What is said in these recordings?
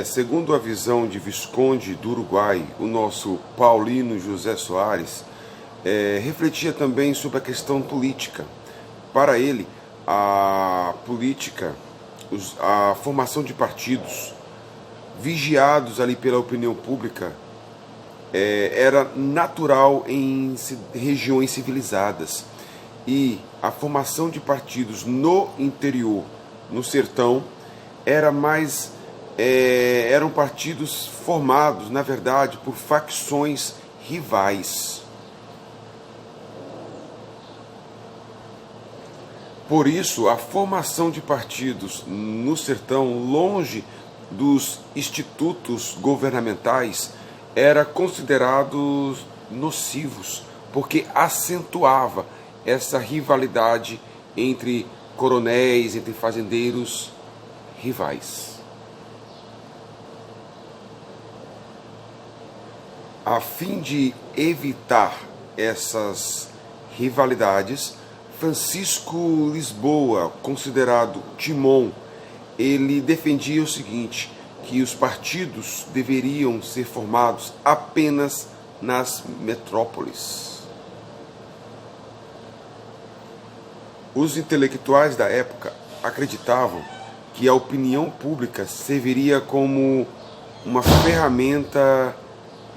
Segundo a visão de Visconde do Uruguai, o nosso Paulino José Soares refletia também sobre a questão política. Para ele, a política, a formação de partidos vigiados ali pela opinião pública era natural em regiões civilizadas, e a formação de partidos no interior, no sertão, eram partidos formados, na verdade, por facções rivais. Por isso, a formação de partidos no sertão, longe dos institutos governamentais, era considerados nocivos, porque acentuava essa rivalidade entre coronéis, entre fazendeiros rivais. A fim de evitar essas rivalidades, Francisco Lisboa, considerado Timon, ele defendia o seguinte, que os partidos deveriam ser formados apenas nas metrópoles. Os intelectuais da época acreditavam que a opinião pública serviria como uma ferramenta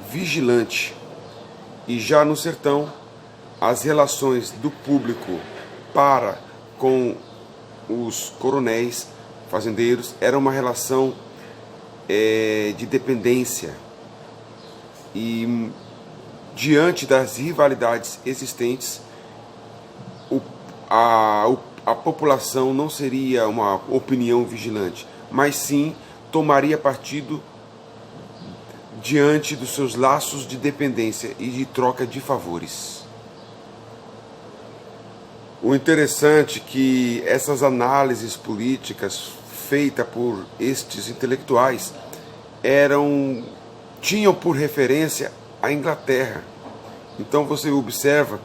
vigilante, e já no sertão, as relações do público para com os coronéis fazendeiros era uma relação de dependência, e diante das rivalidades existentes, a população não seria uma opinião vigilante, mas sim tomaria partido diante dos seus laços de dependência e de troca de favores. O interessante é que essas análises políticas feitas por estes intelectuais tinham por referência a Inglaterra. Então você observa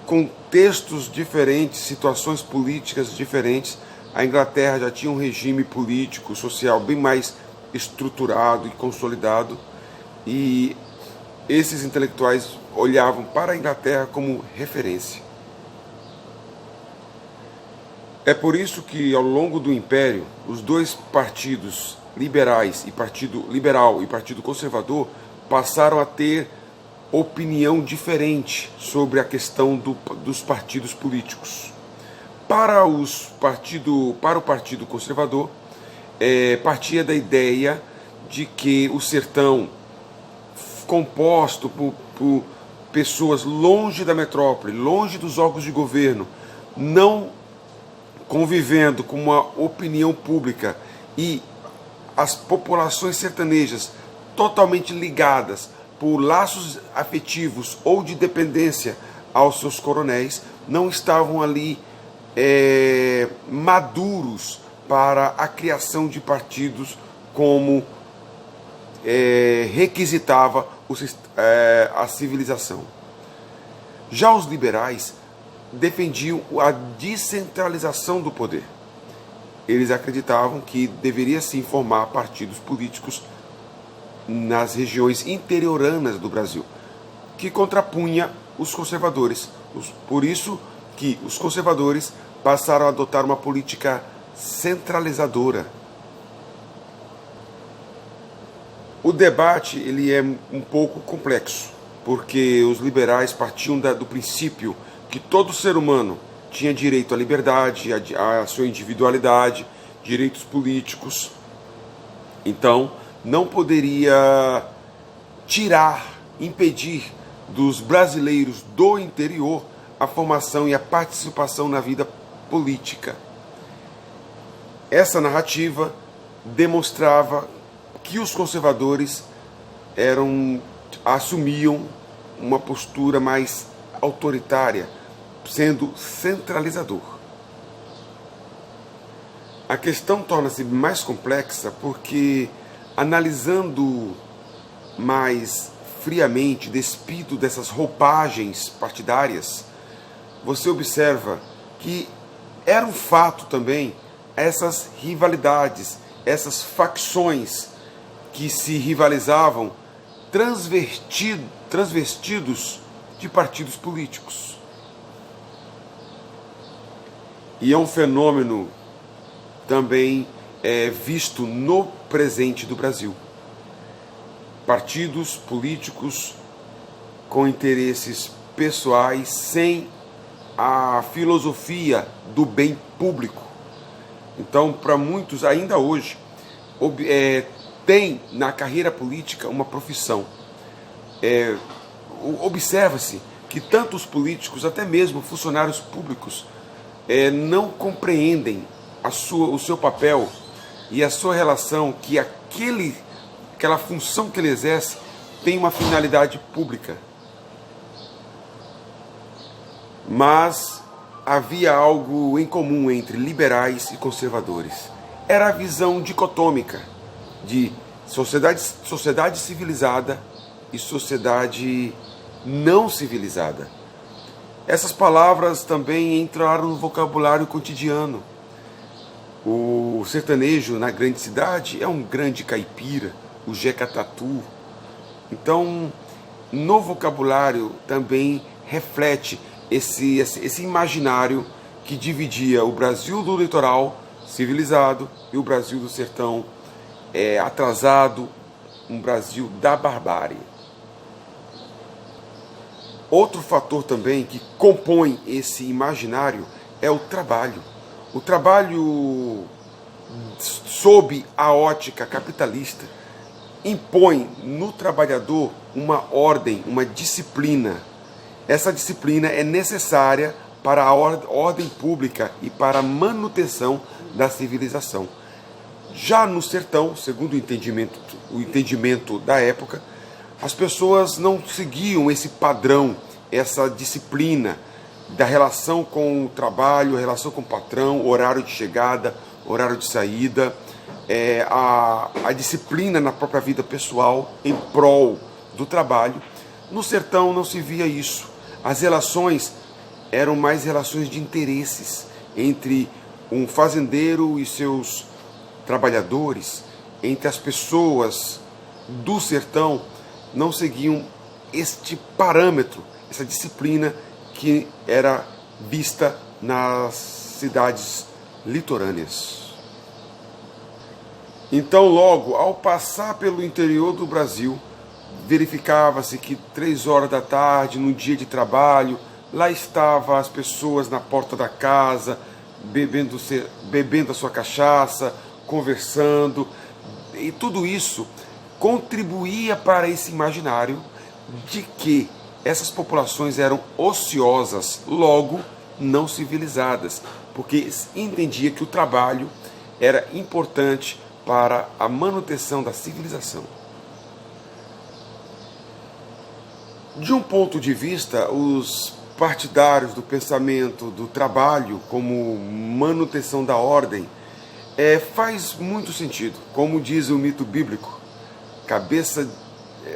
contextos diferentes, situações políticas diferentes. A Inglaterra já tinha um regime político, social bem mais estruturado e consolidado, e esses intelectuais olhavam para a Inglaterra como referência. É por isso que, ao longo do Império, os dois partidos liberais, Partido Liberal e Partido Conservador, passaram a ter opinião diferente sobre a questão dos partidos políticos. Para o Partido Conservador, partia da ideia de que o sertão, composto por pessoas longe da metrópole, longe dos órgãos de governo, não convivendo com uma opinião pública, e as populações sertanejas totalmente ligadas por laços afetivos ou de dependência aos seus coronéis, não estavam ali maduros para a criação de partidos como requisitava a civilização. Já os liberais defendiam a descentralização do poder. Eles acreditavam que deveria sim formar partidos políticos nas regiões interioranas do Brasil, que contrapunha os conservadores. Por isso que os conservadores passaram a adotar uma política centralizadora. O debate ele é um pouco complexo, porque os liberais partiam do princípio que todo ser humano tinha direito à liberdade, à sua individualidade, direitos políticos. Então, não poderia impedir dos brasileiros do interior a formação e a participação na vida política. Essa narrativa demonstrava que os conservadores assumiam uma postura mais autoritária, sendo centralizador. A questão torna-se mais complexa porque, analisando mais friamente, despido dessas roupagens partidárias, você observa que era um fato também essas rivalidades, essas facções que se rivalizavam transvestidos de partidos políticos. E é um fenômeno também visto no presente do Brasil. Partidos políticos com interesses pessoais, sem a filosofia do bem público. Então, para muitos, ainda hoje, tem na carreira política uma profissão. Observa-se que tanto os políticos, até mesmo funcionários públicos, não compreendem o seu papel e a sua relação, que aquela função que ele exerce tem uma finalidade pública. Mas havia algo em comum entre liberais e conservadores. Era a visão dicotômica de sociedade civilizada e sociedade não civilizada. Essas palavras também entraram no vocabulário cotidiano. O sertanejo na grande cidade é um grande caipira, o jeca tatu. Então, no vocabulário também reflete esse imaginário que dividia o Brasil do litoral civilizado e o Brasil do sertão atrasado, um Brasil da barbárie. Outro fator também que compõe esse imaginário é o trabalho. O trabalho, sob a ótica capitalista, impõe no trabalhador uma ordem, uma disciplina. Essa disciplina é necessária para a ordem pública e para a manutenção da civilização. Já no sertão, segundo o entendimento da época, as pessoas não seguiam esse padrão, essa disciplina da relação com o trabalho, relação com o patrão, horário de chegada, horário de saída, a disciplina na própria vida pessoal em prol do trabalho. No sertão não se via isso. As relações eram mais relações de interesses entre um fazendeiro e seus trabalhadores, entre as pessoas do sertão. Não seguiam este parâmetro, essa disciplina que era vista nas cidades litorâneas. Então, logo, ao passar pelo interior do Brasil, verificava-se que 3 horas da tarde, no dia de trabalho, lá estavam as pessoas na porta da casa, bebendo a sua cachaça, conversando, e tudo isso contribuía para esse imaginário de que essas populações eram ociosas, logo não civilizadas, porque entendia que o trabalho era importante para a manutenção da civilização. De um ponto de vista, os partidários do pensamento do trabalho como manutenção da ordem faz muito sentido, como diz o mito bíblico,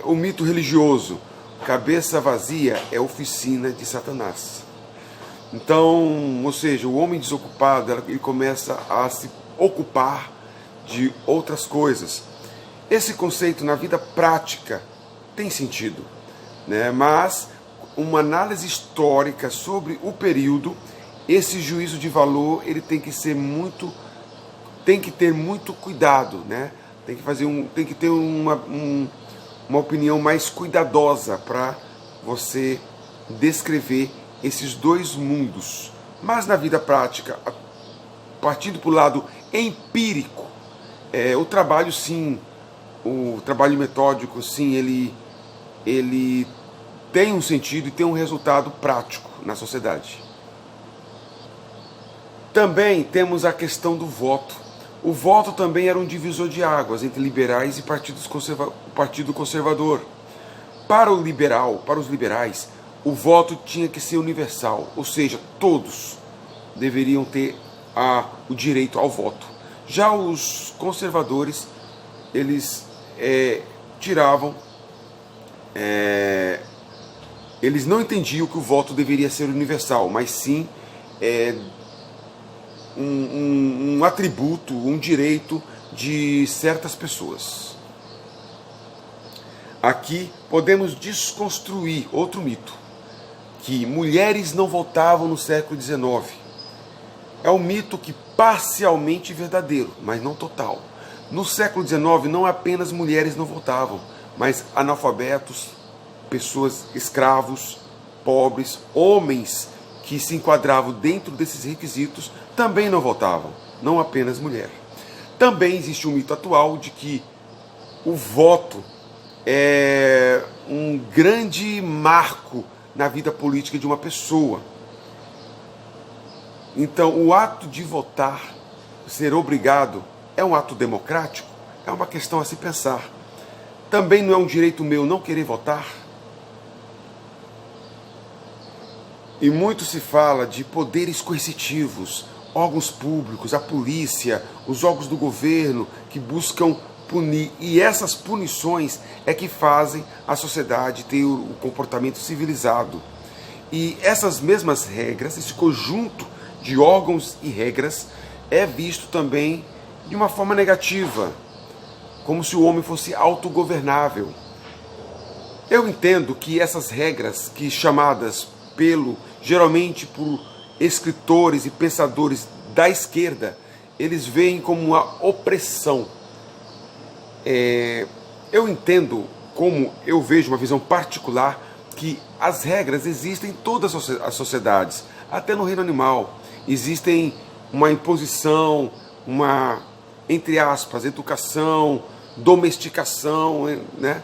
o mito religioso, cabeça vazia é oficina de Satanás. Então, ou seja, o homem desocupado, ele começa a se ocupar de outras coisas. Esse conceito na vida prática tem sentido, né? Mas uma análise histórica sobre o período, esse juízo de valor, ele tem que ter muito cuidado, né? Tem que ter uma opinião mais cuidadosa para você descrever esses dois mundos. Mas na vida prática, partindo para o lado empírico, o trabalho sim, o trabalho metódico sim, ele tem um sentido e tem um resultado prático na sociedade. Também temos a questão do voto. O voto também era um divisor de águas entre liberais e Partido Conservador. Para os liberais, o voto tinha que ser universal, ou seja, todos deveriam ter o direito ao voto. Já os conservadores, eles eles não entendiam que o voto deveria ser universal, mas sim um atributo, um direito de certas pessoas. Aqui podemos desconstruir outro mito, que mulheres não votavam no século XIX. É um mito que parcialmente verdadeiro, mas não total. No século XIX não apenas mulheres não votavam, mas analfabetos, pessoas escravos, pobres, homens que se enquadravam dentro desses requisitos também não votavam, não apenas mulher. Também existe um mito atual de que o voto é um grande marco na vida política de uma pessoa. Então, o ato de votar, ser obrigado, é um ato democrático? É uma questão a se pensar. Também não é um direito meu não querer votar? E muito se fala de poderes coercitivos, órgãos públicos, a polícia, os órgãos do governo que buscam punir. E essas punições é que fazem a sociedade ter o comportamento civilizado. E essas mesmas regras, esse conjunto de órgãos e regras, é visto também de uma forma negativa, como se o homem fosse autogovernável. Eu entendo que essas regras, que chamadas geralmente por escritores e pensadores da esquerda, eles veem como uma opressão. Eu entendo, como eu vejo uma visão particular, que as regras existem em todas as sociedades, até no reino animal. Existem uma imposição, uma, entre aspas, educação, domesticação, né?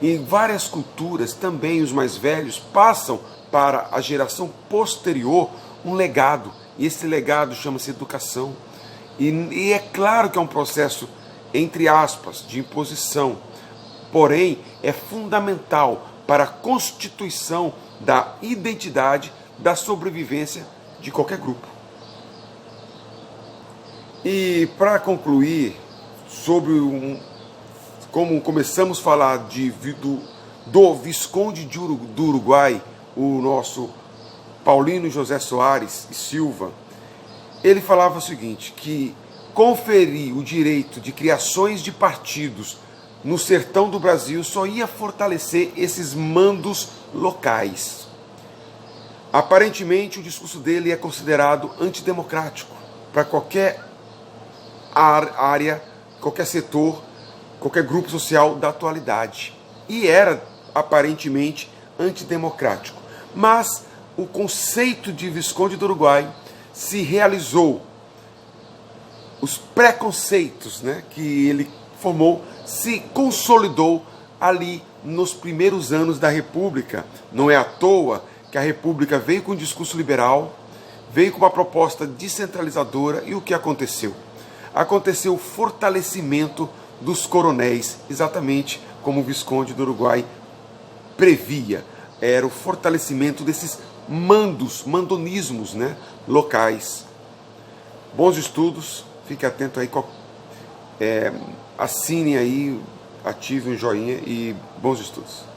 Em várias culturas também os mais velhos passam para a geração posterior um legado, e esse legado chama-se educação. E é claro que é um processo, entre aspas, de imposição, porém é fundamental para a constituição da identidade, da sobrevivência de qualquer grupo. E para concluir, como começamos a falar do Visconde do Uruguai, o nosso Paulino José Soares e Silva, ele falava o seguinte, que conferir o direito de criações de partidos no sertão do Brasil só ia fortalecer esses mandos locais. Aparentemente, o discurso dele é considerado antidemocrático para qualquer área, qualquer setor, qualquer grupo social da atualidade. E era, aparentemente, antidemocrático. Mas o conceito de Visconde do Uruguai se realizou. Os preconceitos, né, que ele formou se consolidou ali nos primeiros anos da República. Não é à toa que a República veio com um discurso liberal, veio com uma proposta descentralizadora, e o que aconteceu? Aconteceu o fortalecimento dos coronéis, exatamente como o Visconde do Uruguai previa. Era o fortalecimento desses mandonismos, né, locais. Bons estudos, fique atento aí, assinem aí, ative um joinha e bons estudos.